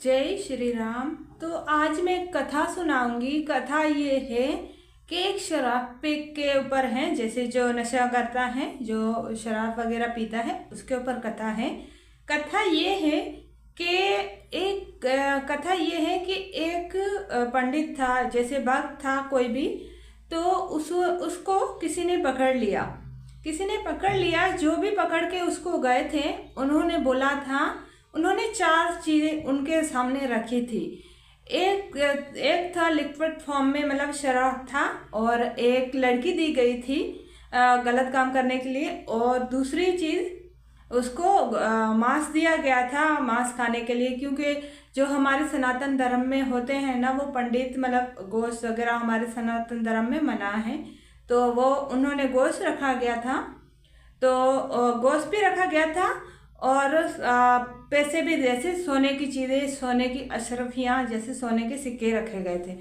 जय श्री राम। तो आज मैं एक कथा सुनाऊंगी। कथा ये है कि एक शराब पे के ऊपर है, जैसे जो नशा करता है, जो शराब वगैरह पीता है, उसके ऊपर कथा है। कथा ये है कि एक पंडित था, जैसे भक्त था कोई भी, तो उसको किसी ने पकड़ लिया। जो भी पकड़ के उसको गए थे, उन्होंने 4 चीज़ें उनके सामने रखी थी। एक था लिक्विड फॉर्म में, मतलब शराब था, और एक लड़की दी गई थी गलत काम करने के लिए, और दूसरी चीज़ उसको मांस दिया गया था, मांस खाने के लिए, क्योंकि जो हमारे सनातन धर्म में होते हैं ना, वो पंडित मतलब गोश्त वगैरह हमारे सनातन धर्म में मना है, तो वो उन्होंने गोश्त रखा गया था। तो गोश्त भी रखा गया था, और पैसे भी, जैसे सोने की चीज़ें, सोने की अशरफियाँ, जैसे सोने के सिक्के रखे गए थे।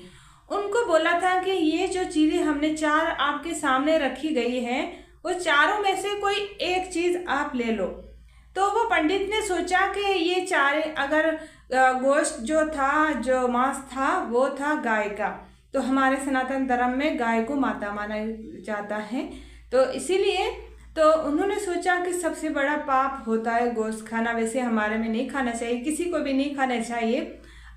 उनको बोला था कि ये जो चीज़ें हमने 4 आपके सामने रखी गई है, वो चारों में से कोई एक चीज़ आप ले लो। तो वो पंडित ने सोचा कि ये 4, अगर गोश्त जो था, जो मांस था, वो था गाय का, तो हमारे सनातन धर्म में गाय को माता माना जाता है, तो इसीलिए तो उन्होंने सोचा कि सबसे बड़ा पाप होता है गोश्त खाना। वैसे हमारे में नहीं खाना चाहिए, किसी को भी नहीं खाना चाहिए।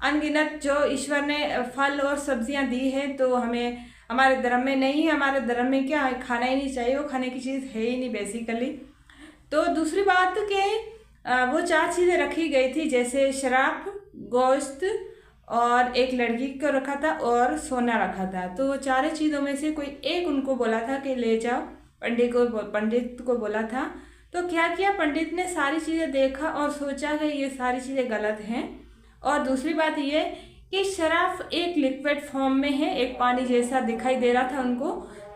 अनगिनत जो ईश्वर ने फल और सब्जियां दी है, तो हमें हमारे धर्म में नहीं है। हमारे धर्म में क्या है, खाना ही नहीं चाहिए, वो खाने की चीज़ है ही नहीं बेसिकली। तो दूसरी बात कि वो 4 चीज़ें रखी गई थी, जैसे शराब, गोश्त, और एक लड़की को रखा था, और सोना रखा था। तो वो 4 चीज़ों में से कोई एक उनको बोला था कि ले जाओ। पंडित को बोला था। तो क्या किया, पंडित ने सारी चीज़ें देखा और सोचा कि ये सारी चीज़ें गलत हैं। और दूसरी बात ये कि शराब एक लिक्विड फॉर्म में है, एक पानी जैसा दिखाई दे रहा था उनको।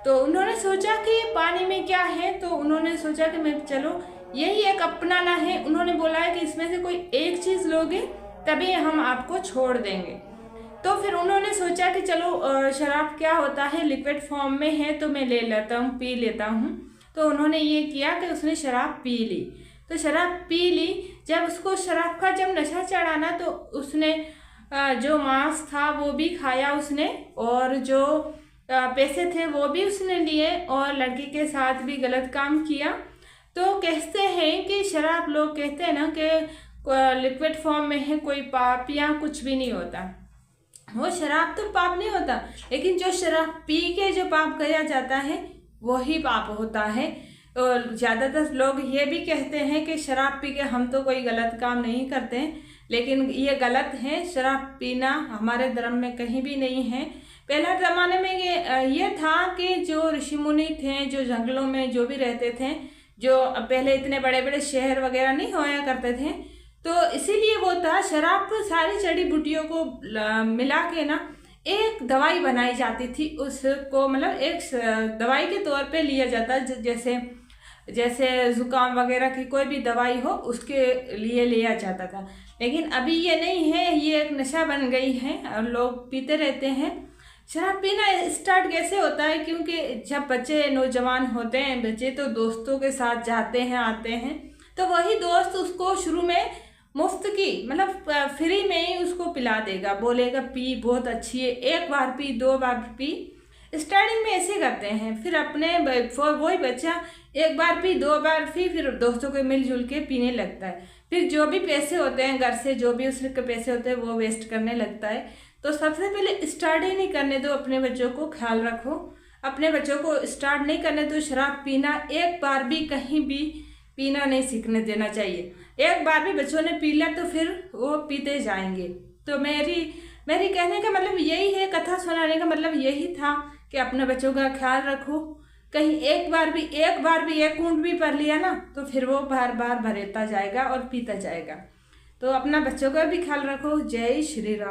तो उन्होंने सोचा कि पानी में क्या है, तो उन्होंने सोचा कि मैं चलो यही एक अपनाना है। उन्होंने बोला है कि इसमें से कोई एक चीज़ लोगे तभी हम आपको छोड़ देंगे। तो फिर उन्होंने सोचा कि चलो शराब क्या होता है, लिक्विड फॉर्म में है, तो मैं ले लेता हूँ, पी लेता हूँ। तो उन्होंने ये किया कि उसने शराब पी ली। तो शराब पी ली, जब उसको शराब का जब नशा चढ़ा ना, तो उसने जो मांस था वो भी खाया उसने, और जो पैसे थे वो भी उसने लिए, और लड़की के साथ भी गलत काम किया। तो कहते हैं कि शराब, लोग कहते हैं ना कि लिक्विड फॉर्म में है, कोई पाप या कुछ भी नहीं होता। वो शराब तो पाप नहीं होता, लेकिन जो शराब पी के जो पाप किया जाता है वही पाप होता है। और ज़्यादातर लोग ये भी कहते हैं कि शराब पी के हम तो कोई गलत काम नहीं करते हैं, लेकिन ये गलत है। शराब पीना हमारे धर्म में कहीं भी नहीं है। पहले ज़माने में ये था कि जो ऋषि मुनि थे, जो जंगलों में जो भी रहते थे, जो पहले इतने बड़े बड़े शहर वगैरह नहीं होया करते थे, तो इसीलिए वो था, शराब तो सारी जड़ी बूटियों को मिला के ना एक दवाई बनाई जाती थी। उसको मतलब एक दवाई के तौर पे लिया जाता, जैसे जुकाम वगैरह की कोई भी दवाई हो, उसके लिए लिया जाता था। लेकिन अभी ये नहीं है, ये एक नशा बन गई है और लोग पीते रहते हैं। शराब पीना स्टार्ट कैसे होता है, क्योंकि जब बच्चे नौजवान होते हैं, बच्चे तो दोस्तों के साथ जाते हैं आते हैं, तो वही दोस्त उसको शुरू में मुफ्त की, मतलब फ्री में ही उसको पिला देगा, बोलेगा पी, बहुत अच्छी है, 1 बार पी, 2 बार पी। स्टार्टिंग में ऐसे करते हैं। फिर अपने वही बच्चा 1 बार पी, 2 बार पी, फिर दोस्तों के मिलजुल के पीने लगता है। फिर जो भी पैसे होते हैं घर से, जो भी उसके पैसे होते हैं, वो वेस्ट करने लगता है। तो सबसे पहले स्टार्ट ही नहीं करने दो, अपने बच्चों को ख्याल रखो, अपने बच्चों को स्टार्ट नहीं करने दो। शराब पीना 1 बार भी कहीं भी पीना नहीं सीखने देना चाहिए। 1 बार भी बच्चों ने पी लिया तो फिर वो पीते जाएंगे। तो मेरी कहने का मतलब यही है, कथा सुनाने का मतलब यही था कि अपने बच्चों का ख्याल रखो। कहीं एक बार भी 1 घूंट भी भर लिया ना, तो फिर वो बार बार भरता जाएगा और पीता जाएगा। तो अपना बच्चों का भी ख्याल रखो। जय श्री राम।